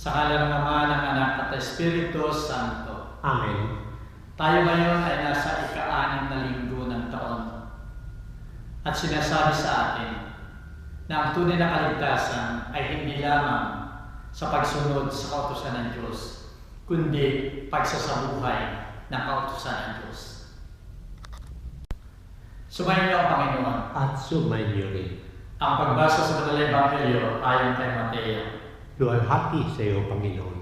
Sa ngalan ng Ama, ng Anak at Espiritu Santo. Amen. Tayo ngayon ay nasa ika-6 na linggo ng taon. At sinasabi sa atin na ang tunay na kaligtasan ay hindi lamang sa pagsunod sa kautusan ng Diyos, kundi pagsasabuhay ng kautusan ng Diyos. Sumayin niyo ang Panginoon. At sumayin niyo rin. Ang pagbasa sa Banal na Ebanghelyo ayon kay Mateo. Luwalhati sa iyo, Panginoon.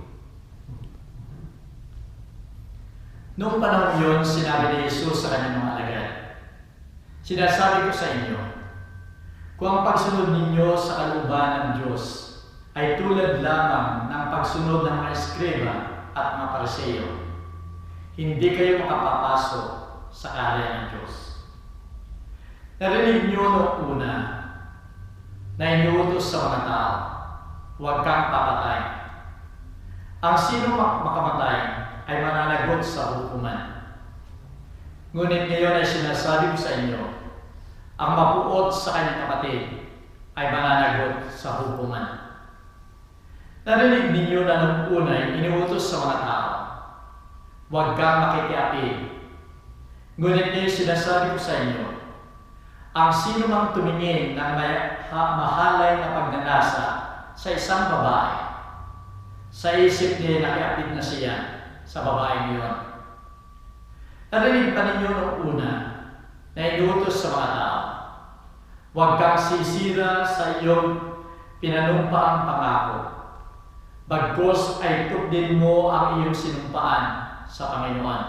Noong panahon yun, sinabi ni Jesus sa kanyang mga alagad, "Sinasabi ko sa inyo, kung ang pagsunod ninyo sa kalooban ng Diyos ay tulad lamang ng pagsunod ng mga eskriba at mga Pariseo, hindi kayo makapapasok sa kaharian ng Diyos." Narinig niyo noong una na inuutos sa mga tao, "Huwag kang papatay. Ang sino makamatay ay mananagot sa hukuman." Ngunit ngayon ay sinasabi ko sa inyo, ang mapuot sa kanyang kapatid ay mananagot sa hukuman. Narinig ninyo na noong una ay inuutos sa mga tao, "Huwag kang makikiapid." Ngunit ngayon sinasabi ko sa inyo, ang sino mang tumingin ng mahalay na pagnanasa sa isang babae, sa isip niya nakiapid na siya sa babaeng iyon. Narinig pa ninyo noong una na inuutos sa mga tao, "Huwag kang sisira sa iyong pinanumpaang pangako, bagkus ay tupdin mo ang iyong sinumpaan sa Panginoon."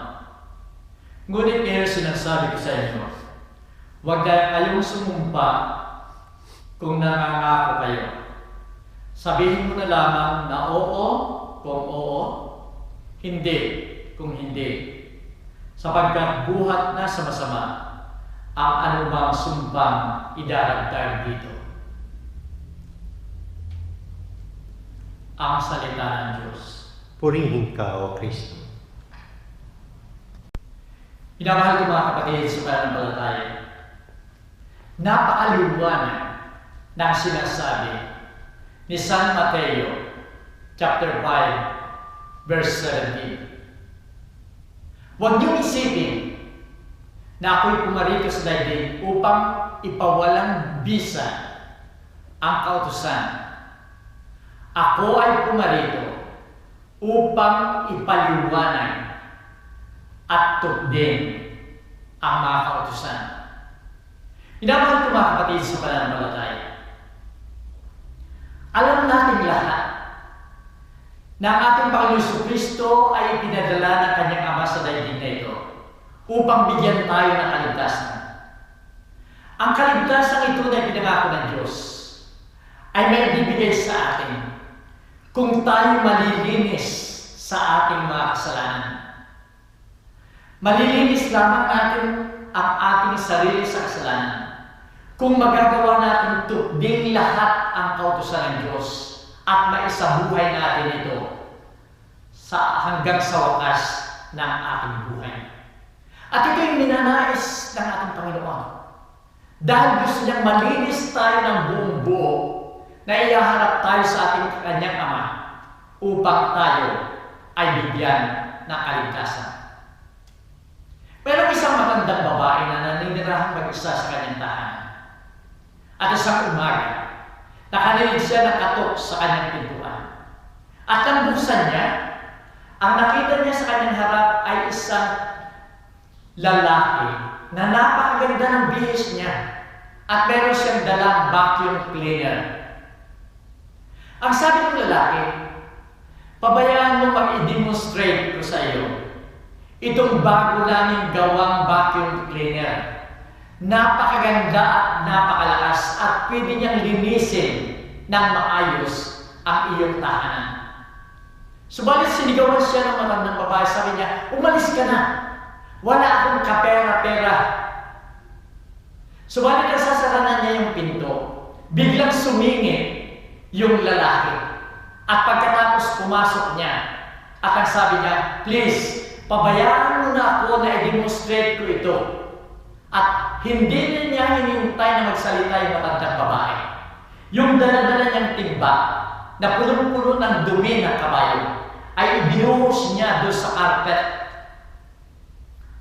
Ngunit ngayon sinasabi ko sa inyo, huwag kayong sumumpa kung nangangako kayo. Sabihin mo na lamang na oo kung oo, hindi kung hindi, sapagkat buhat na sa masama ang anumang sumpang idaragdag dito. Ang salita ng Diyos. Purihin ka, O Kristo. Minamahal ko mga kapatid sa pananampalataya, napakaliwanag ng sinasabi ni San Mateo, chapter 5, verse 17. Huwag niyong isipin na ako'y pumarito sa daigdig upang ipawalang bisa ang kautusan. Ako ay pumarito upang ipaliwanag at tupdin ang mga kautusan. Minamahal ko mga kapatid sa pananampalataya, alam natin lahat na ang ating Panginoon Kristo ay pinadala ng kanyang Ama sa daigdig na ito upang bigyan tayo ng kaligtasan. Ang kaligtasan ito na pinangako ng Diyos ay may bibigay sa atin kung tayo malilinis sa ating mga kasalanan. Malilinis lamang natin ang ating sarili sa kasalanan kung magagawa natin tupdin lahat ang kautusan ng Diyos at maisabuhay natin ito hanggang sa wakas ng ating buhay. At ito yung ninanais ng ating Panginoon. Dahil gusto niyang malinis tayo ng buong buo na ihaharap tayo sa ating kanyang Ama upang tayo ay bigyan ng kaligtasan. Pero isang matandang babae na naninirahang mag-isa sa kanyang tahanan. At isang umaga, nakarinig siya ng katok sa kanyang pintuan. At nang buksan niya, ang nakita niya sa kanyang harap ay isang lalaki na napakaganda ng bihis niya at meron siyang dalang vacuum cleaner. Ang sabi ng lalaki, "Pabayaan mo mag-i-demonstrate ko sa iyo itong bago naming gawang vacuum cleaner. Napakaganda at napakalakas at pwede niyang linisin ng maayos ang iyong tahanan." Subalit sinigawan siya ng matandang babae. Sabi niya, "Umalis ka na. Wala akong kapera-pera." Subalit nasasara na niya yung pinto. Biglang sumingi yung lalaki. At pagkatapos pumasok niya, at ang sabi niya, "Please, pabayaan mo na ako na i-demonstrate ko ito." At hindi niya hinihintay na magsalita yung matandang babae. Yung dala-dala niyang timba na punong-puno ng dumi ng kabayo ay ibinuhos niya doon sa carpet.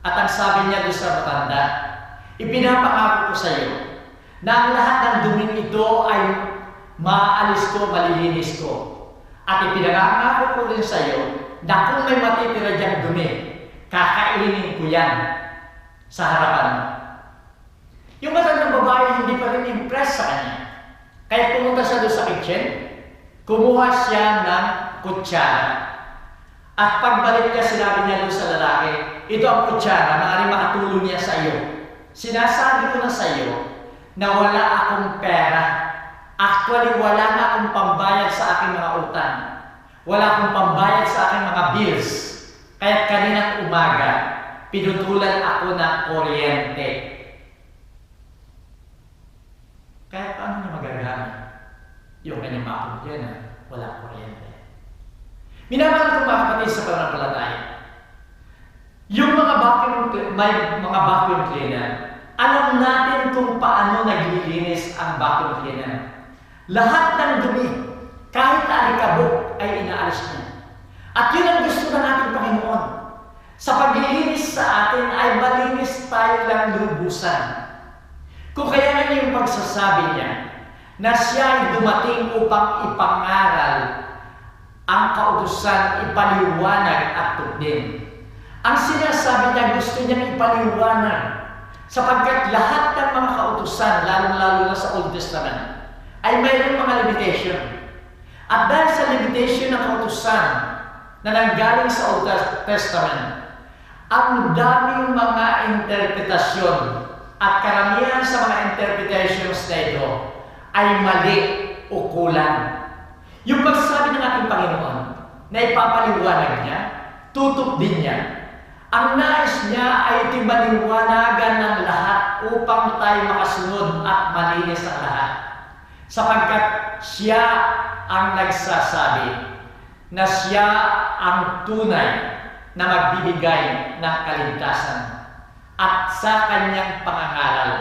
At ang sabi niya doon sa matanda, ipinapangako ko sa iyo na ang lahat ng duming ito ay maaalis ko, malilinis ko. At ipinangako ko rin sa iyo na kung may matitira diyang dumi, kakainin ko yan sa harapan mo. Yung matandang babae hindi pa rin impress sa kanya. Kaya pumunta siya doon sa kitchen, kumuha siya ng kutsara. At pagbalik niya, sinabi niya doon sa lalaki, ito ang kutsara, maaaring makatulong niya sa iyo. Sinasabi ko na sa iyo na wala akong pera. Actually, wala na akong pambayad sa aking mga utang. Wala akong pambayad sa aking mga bills. Kaya kaninang umaga, pinutulan ako ng kuryente. Kaya paano niya magagamit yung kanyang makumpyan? Wala kuryente. Minamahal ko mga kapatid sa pananampalataya. Yung may mga vacuum cleaner, alam natin kung paano naglilinis ang vacuum cleaner. Lahat ng dumi, kahit alikabok, ay inaalis niya. At yun ang gusto na natin, Panginoon. Sa paglilinis sa atin ay malinis tayo lang lubusan. Kung kaya nga yung pagsasabi niya na siya ay dumating upang ipangaral ang kautusan, ipaliwanag at tugdin. Ang sinasabi niya, gusto niyang ipaliwanag sapagkat lahat ng mga kautusan, lalong-lalo na sa Old Testament, ay mayroong mga limitation. At dahil sa limitation ng kautusan na nanggaling sa Old Testament, ang daming mga interpretasyon at karamihan sa mga interpretations na ito ay mali o kulang. Yung pagsabi ng ating Panginoon na ipapaliwanag niya, tutok din niya. Ang nais niya ay timaliwanagan ng lahat upang tayo makasunod at malinis ang lahat. Sapagkat siya ang nagsasabi na siya ang tunay na magbibigay ng kaligtasan. At sa kanyang pangangaral,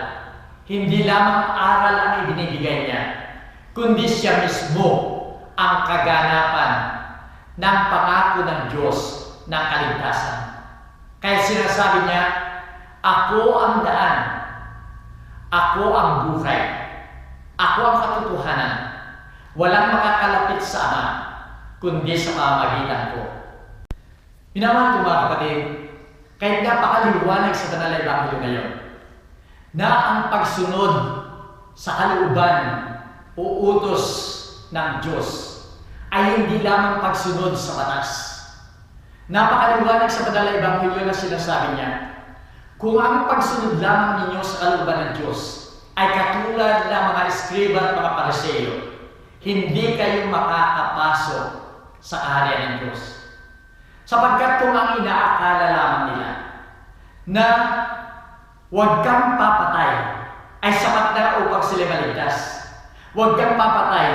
hindi lamang aral ang ibinibigay niya, kundi siya mismo ang kaganapan ng pangako ng Diyos ng kaligtasan. Kaya sinasabi niya, ako ang daan, ako ang buhay, ako ang katotohanan, walang makakalapit sa Ama, kundi sa pamamagitan ko. Minamahal ko mga kapatid, kahit napakaliwanag sa Banal na Ebanghelyo ngayon, na ang pagsunod sa kalooban o utos ng Diyos ay hindi lamang pagsunod sa batas. Napakaliwanag sa Banal na Ebanghelyo na sinasabi niya, kung ang pagsunod lamang ninyo sa kalooban ng Diyos ay katulad ng mga eskriba at mga pariseyo, hindi kayo makakapasok sa kaharian ng Diyos. Sapagkat kung ang inaakala lamang nila na huwag kang papatay ay sapat na upang sila maligtas. Huwag kang papatay,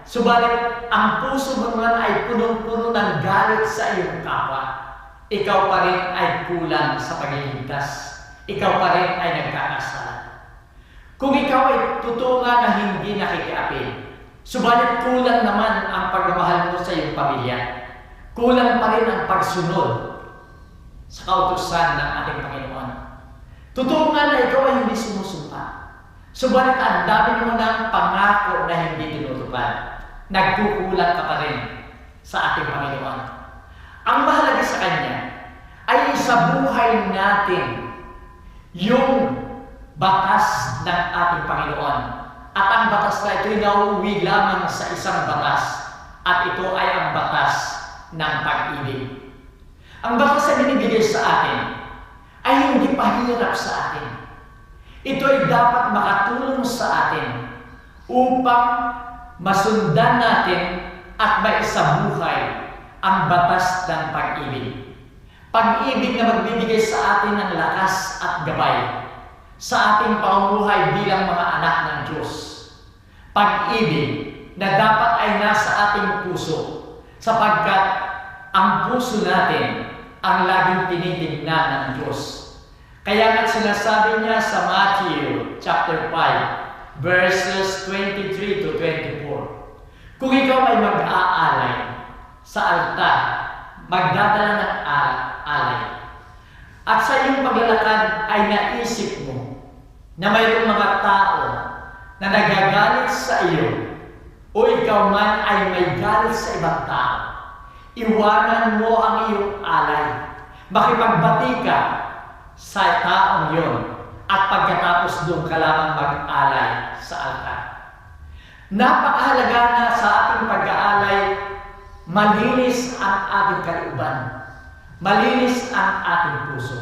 subalit ang puso mo naman ay punong-puno ng galit sa iyong kapwa. Ikaw pa rin ay kulang sa pagliligtas. Ikaw pa rin ay nagkakasala. Kung ikaw ay tutungan na hindi nakikiapin, subalit kulang naman ang pagmamahal mo sa iyong pamilya. Kulang pa rin ang pagsunod sa kautusan ng ating Panginoon. Totoo nga na ikaw ay hindi sumusumpa. Subalit ang dami mo ng pangako na hindi tinutupad. Nagkukulang ka pa rin sa ating Panginoon. Ang mahalaga sa Kanya ay isabuhay natin yung batas ng ating Panginoon. At ang batas na ito ay nauuwi lamang sa isang batas. At ito ay ang batas ng pag-ibig. Ang batas na binibigay sa atin ay hindi pahirap sa atin. Ito ay dapat makatulong sa atin upang masundan natin at maisabuhay ang batas ng pag-ibig. Pag-ibig na magbibigay sa atin ng lakas at gabay sa ating pamumuhay bilang mga anak ng Diyos. Pag-ibig na dapat ay nasa ating puso sapagkat ang puso natin ang laging tinitignan ng Diyos. Kaya nga sinasabi niya sa Matthew chapter 5, verses 23 to 24, Kung ikaw ay mag-aalay sa altar, magdadala ng alay, at sa iyong paglalakad ay naisip mo na mayroong mga tao na nagagalit sa iyo o ikaw man ay may galit sa ibang tao, iwanan mo ang iyong alay, makipagbati ka sa taong yon at pagkatapos doon ka lamang mag-alay sa altar. Napakahalaga na sa ating pag-aalay, malinis ang ating kalooban, malinis ang ating puso,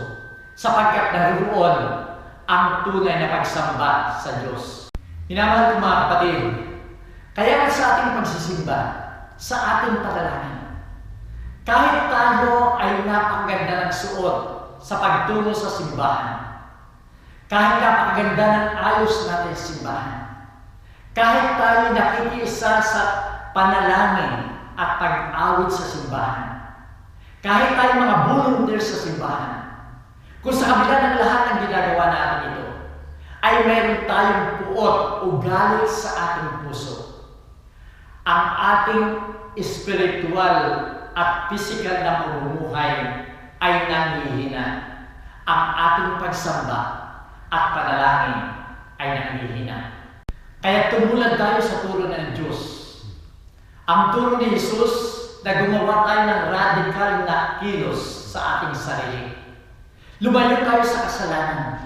sapagkat naroon ang tunay na pagsamba sa Diyos. Minamahal ko mga kapatid, kaya sa ating pagsisimba, sa ating panalangin, kahit tayo ay napakaganda ng suot sa pagtungo sa simbahan, kahit napakaganda ng ayos natin sa simbahan, kahit tayo nakikiisa sa panalangin at pag-awit sa simbahan, kahit tayo mga volunteer sa simbahan, kung sa kabila ng lahat ng ginagawa natin ito, ay meron tayong puot o galit sa ating puso. Ang ating spiritual at physical na pamumuhay ay nanghihina. Ang ating pagsamba at panalangin ay nanghihina. Kaya tumulad tayo sa turo ng Diyos. Ang turo ni Jesus na gumawa tayo ng radical na kilos sa ating sarili. Lumayo tayo sa kasalanan.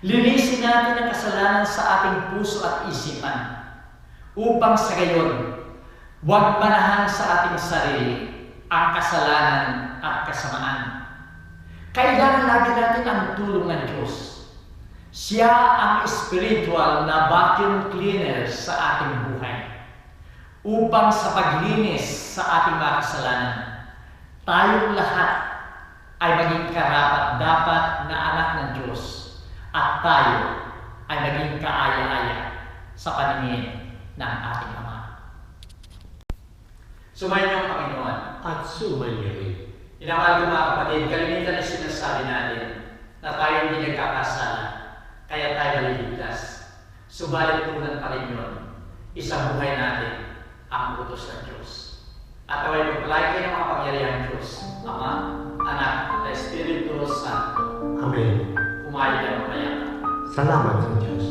Linisin natin ang kasalanan sa ating puso at isipan upang sa gayon, huwag manahan sa ating sarili ang kasalanan at kasamaan. Kailangan lagi natin ang tulong ng Diyos. Siya ang spiritual na vacuum cleaner sa ating buhay upang sa paglinis sa ating mga kasalanan, tayong lahat ay maging karapat-dapat na anak ng Diyos at tayo ay maging kaaya-aya sa paningin ng ating Ama. Sumayin niyo ang Panginoon. At sumayin rin. Inamahal ko mga kapatid, kalimitan na sinasabi natin na tayo hindi nagkakasala, kaya tayo maliligtas. Subalit tunan pa rin yun, isang buhay natin ang utos ng Diyos. At away magpalagi kayo ng mga pangyarihan Diyos, Ama, Anak, at Espiritu Santo. Amen. Kumain na mapayapa. Salamat sa Diyos.